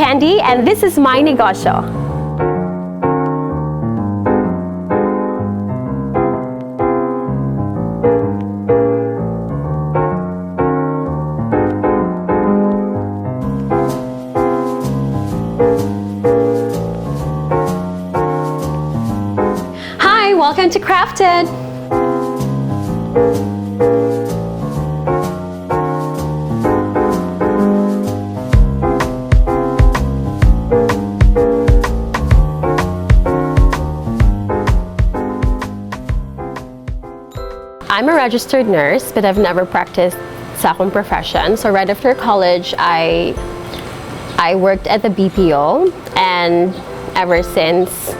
Candy, and this is My Negosyo. Hi, welcome to Crafted. I'm a registered nurse, but I've never practiced sa akong profession. So right after college, I worked at the BPO, and ever since,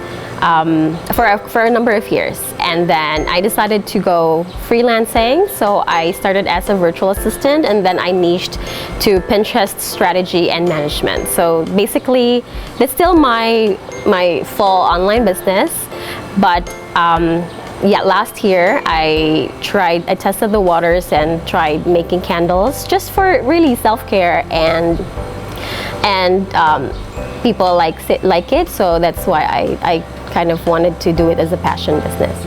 for a number of years. And then I decided to go freelancing. So I started as a virtual assistant, and then I niched to Pinterest strategy and management. So basically, it's still my full online business, but yeah, last year I tested the waters and tried making candles just for really self-care, and people like it, so that's why I kind of wanted to do it as a passion business.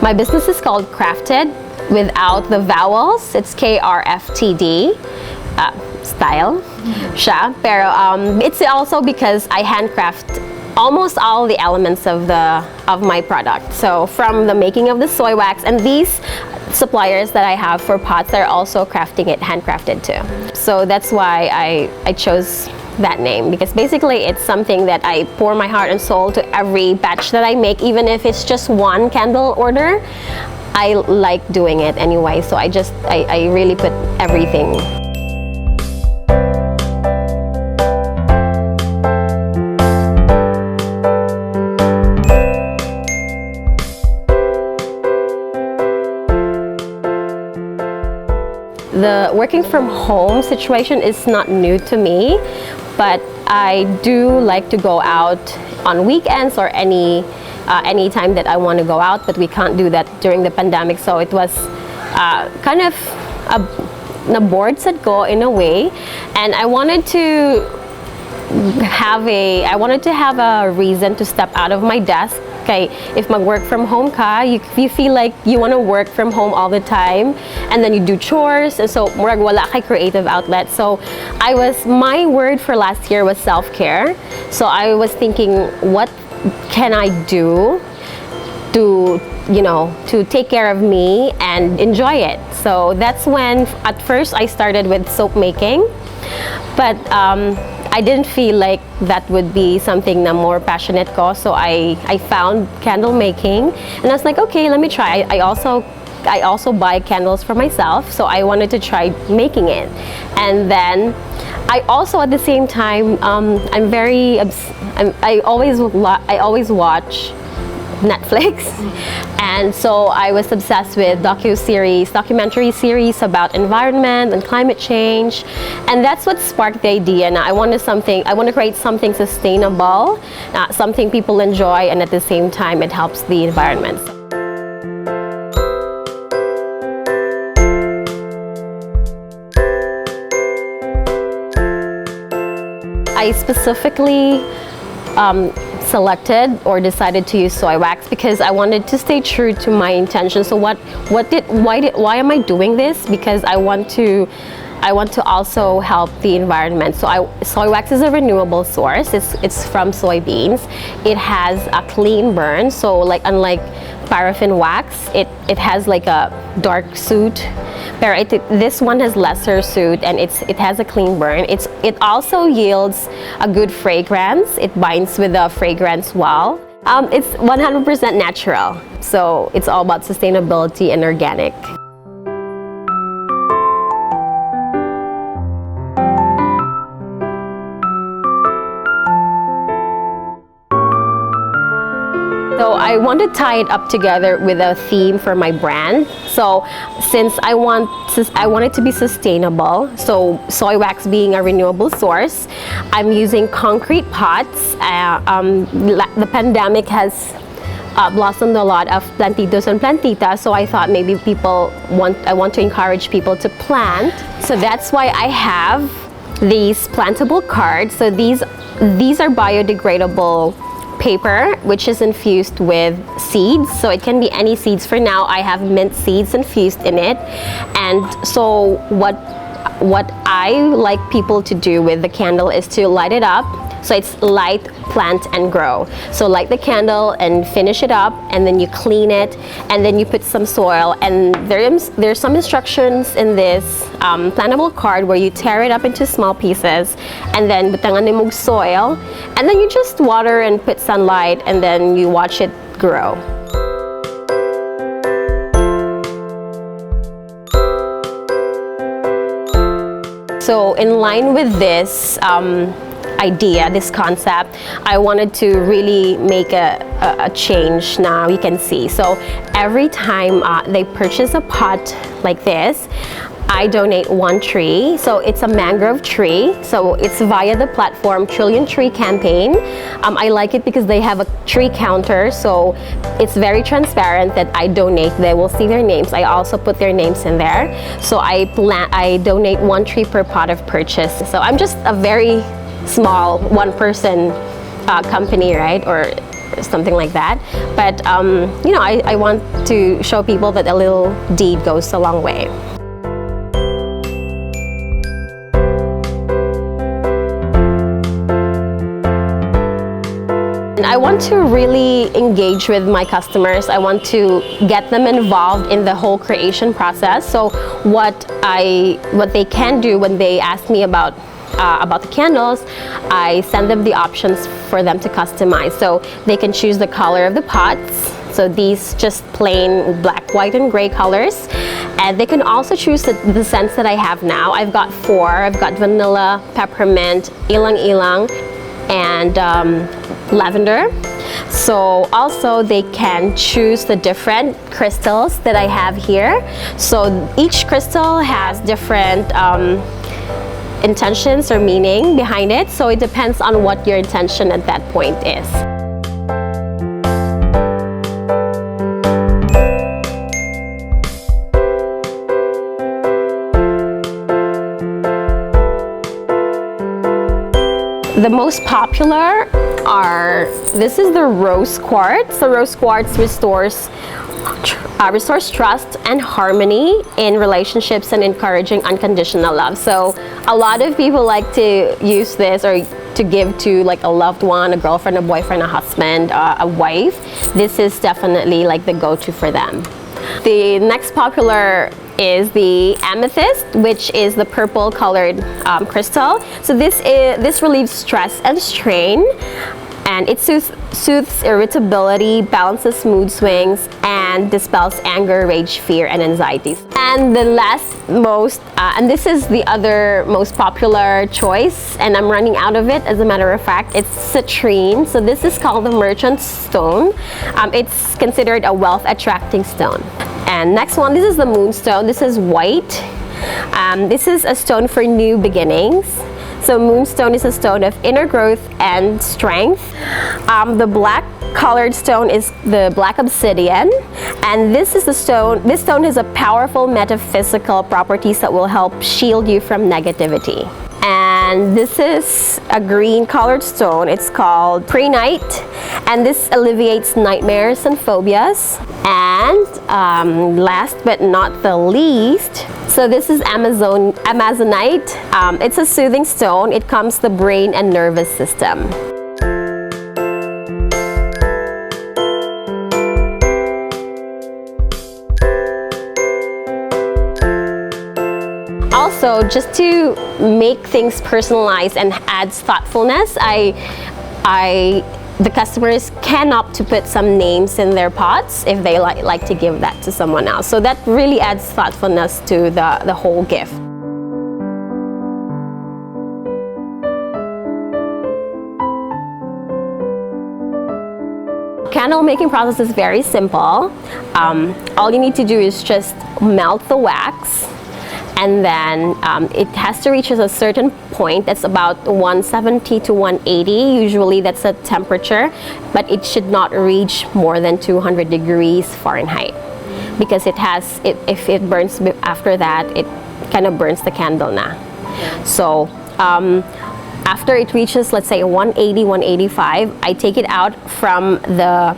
My business is called Crafted without the vowels. It's KRFTD style siya. Pero it's also because I handcraft almost all the elements of my product. So from the making of the soy wax, and these suppliers that I have for pots, they're also crafting it handcrafted too. So that's why I chose that name, because basically it's something that I pour my heart and soul to every batch that I make, even if it's just one candle order. I like doing it anyway, so I really put everything. The working from home situation is not new to me, but I do like to go out on weekends or any time that I want to go out, but we can't do that during the pandemic, so it was kind of a board set go in a way, and I wanted to have a reason to step out of my desk. Okay, if mag-work from home ka, you feel like you want to work from home all the time, and then you do chores, and so murag wala kay creative outlet. So my word for last year was self-care. So I was thinking, what can I do to take care of me and enjoy it? So that's when at first I started with soap making, but I didn't feel like that would be something na more passionate ko, so I found candle making, and I was like, okay, let me try. I also buy candles for myself, so I wanted to try making it. And then I also at the same time I always watch Netflix, and so I was obsessed with documentary series about environment and climate change, and that's what sparked the idea. Now I want to create something sustainable, something people enjoy, and at the same time it helps the environment. I specifically selected or decided to use soy wax because I wanted to stay true to my intention. So why am I doing this? Because I want to also help the environment. So soy wax is a renewable source. It's from soybeans. It has a clean burn. So unlike paraffin wax, it has like a dark soot. But this one has lesser soot, and it has a clean burn. It also yields a good fragrance. It binds with the fragrance well. It's 100% natural. So it's all about sustainability and organic. So I want to tie it up together with a theme for my brand. So since I want it to be sustainable, so soy wax being a renewable source, I'm using concrete pots. The pandemic has blossomed a lot of plantitos and plantitas, so I thought maybe I want to encourage people to plant. So that's why I have these plantable cards. So these are biodegradable paper which is infused with seeds, so it can be any seeds. For now I have mint seeds infused in it. And so what I like people to do with the candle is to light it up. So it's light, plant, and grow. So light the candle and finish it up, and then you clean it, and then you put some soil. And there's some instructions in this plantable card where you tear it up into small pieces, and then butangan mo soil, and then you just water and put sunlight, and then you watch it grow. So in line with this idea, this concept, I wanted to really make a change. Now you can see. So every time they purchase a pot like this, I donate one tree. So it's a mangrove tree. So it's via the platform Trillion Tree campaign. I like it because they have a tree counter, so it's very transparent that I donate. They will see their names. I also put their names in there. So I donate one tree per pot of purchase. So I'm just a very small one-person company, right, or something like that. But you know, I want to show people that a little deed goes a long way. And I want to really engage with my customers. I want to get them involved in the whole creation process. So what they can do when they ask me about the candles, I send them the options for them to customize. So they can choose the color of the pots. So these just plain black, white, and gray colors. And they can also choose the scents that I have now. I've got 4. I've got vanilla, peppermint, ilang-ilang, and lavender. So also they can choose the different crystals that I have here. So each crystal has different intentions or meaning behind it, so it depends on what your intention at that point is. The most popular this is the rose quartz. The rose quartz restores trust and harmony in relationships and encouraging unconditional love. So a lot of people like to use this or to give to like a loved one, a girlfriend, a boyfriend, a husband, a wife. This is definitely like the go-to for them. The next popular is the amethyst, which is the purple colored crystal. So this relieves stress and strain, and it soothes irritability, balances mood swings, and dispels anger, rage, fear, and anxieties. And the and this is the other most popular choice, and I'm running out of it as a matter of fact. It's citrine. So this is called the merchant stone. It's considered a wealth attracting stone. And next one, this is the moonstone. This is white. This is a stone for new beginnings. So moonstone is a stone of inner growth and strength. The black colored stone is the black obsidian, and this stone has a powerful metaphysical properties that will help shield you from negativity. And this is a green colored stone. It's called prehnite, and this alleviates nightmares and phobias. And last but not the least, so this is amazonite. It's a soothing stone. It calms the brain and nervous system. Also, just to make things personalized and adds thoughtfulness, the customers can opt to put some names in their pots if they like to give that to someone else. So that really adds thoughtfulness to the whole gift. candle making process is very simple. All you need to do is just melt the wax, and then it has to reach a certain point that's about 170 to 180. Usually that's a temperature, but it should not reach more than 200 degrees Fahrenheit, because if it burns after that, it kind of burns the candle na. So after it reaches, let's say 180, 185, I take it out from the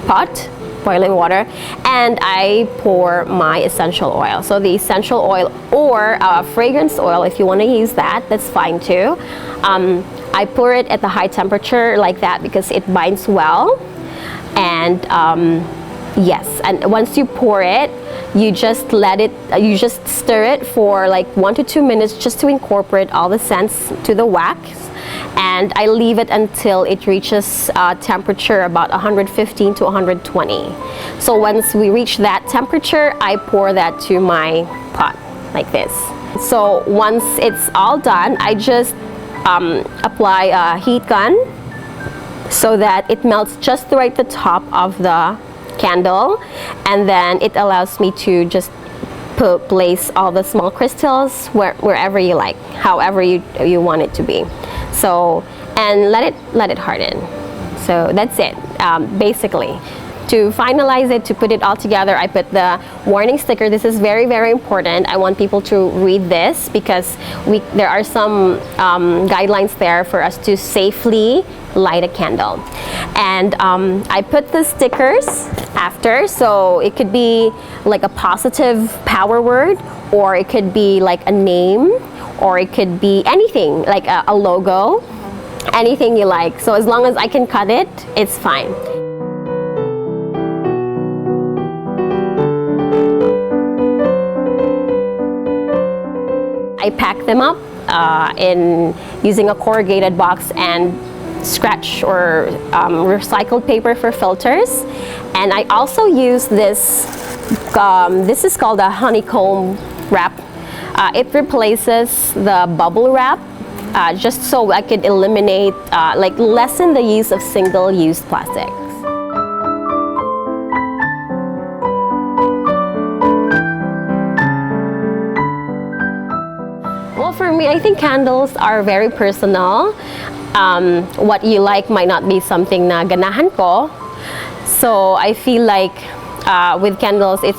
pot, boiling water, and I pour my essential oil. So the essential oil or fragrance oil, if you want to use that, that's fine too. I pour it at the high temperature like that because it binds well. And yes, and once you pour it, you just stir it for like 1 to 2 minutes just to incorporate all the scents to the wax. And I leave it until it reaches temperature about 115 to 120. So once we reach that temperature, I pour that to my pot like this. So once it's all done, I just apply a heat gun so that it melts just right at the top of the candle, and then it allows me to just place all the small crystals wherever you like, however you want it to be. So, and let it harden. So that's it, basically. To finalize it, to put it all together, I put the warning sticker. This is very, very important. I want people to read this because there are some guidelines there for us to safely light a candle. And I put the stickers after, so it could be like a positive power word, or it could be like a name, or it could be anything, like a logo, anything you like. So as long as I can cut it, it's fine. I pack them up in using a corrugated box and scratch or recycled paper for filters. And I also use this, this is called a honeycomb wrap. It replaces the bubble wrap, just so I could eliminate, lessen the use of single-use plastics. Well, for me, I think candles are very personal. What you like might not be something na ganahan ko. So I feel like with candles, it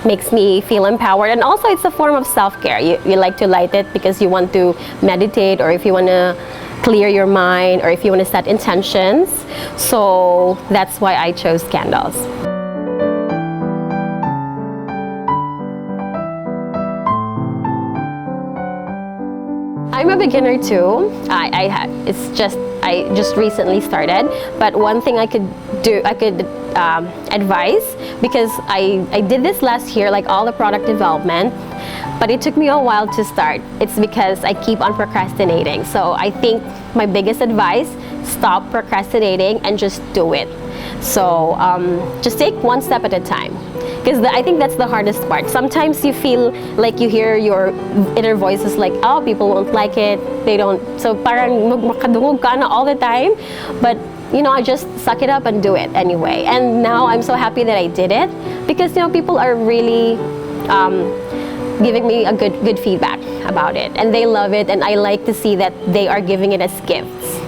makes me feel empowered, and also it's a form of self-care. You like to light it because you want to meditate, or if you want to clear your mind, or if you want to set intentions. So that's why I chose candles. I'm a beginner too. I just recently started, but one thing I could advise, because I did this last year, like all the product development, but it took me a while to start. It's because I keep on procrastinating. So I think my biggest advice, stop procrastinating and just do it. So just take one step at a time. Because I think that's the hardest part. Sometimes you feel like you hear your inner voices like, oh, people won't like it, they don't. So parang makadungog ka na all the time. But you know, I just suck it up and do it anyway. And now I'm so happy that I did it, because you know, people are really giving me a good feedback about it, and they love it, and I like to see that they are giving it as gifts.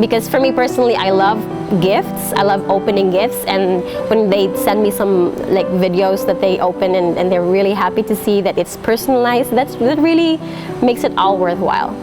Because for me personally, I love gifts. I love opening gifts, and when they send me some like videos that they open and they're really happy to see that it's personalized, that really makes it all worthwhile.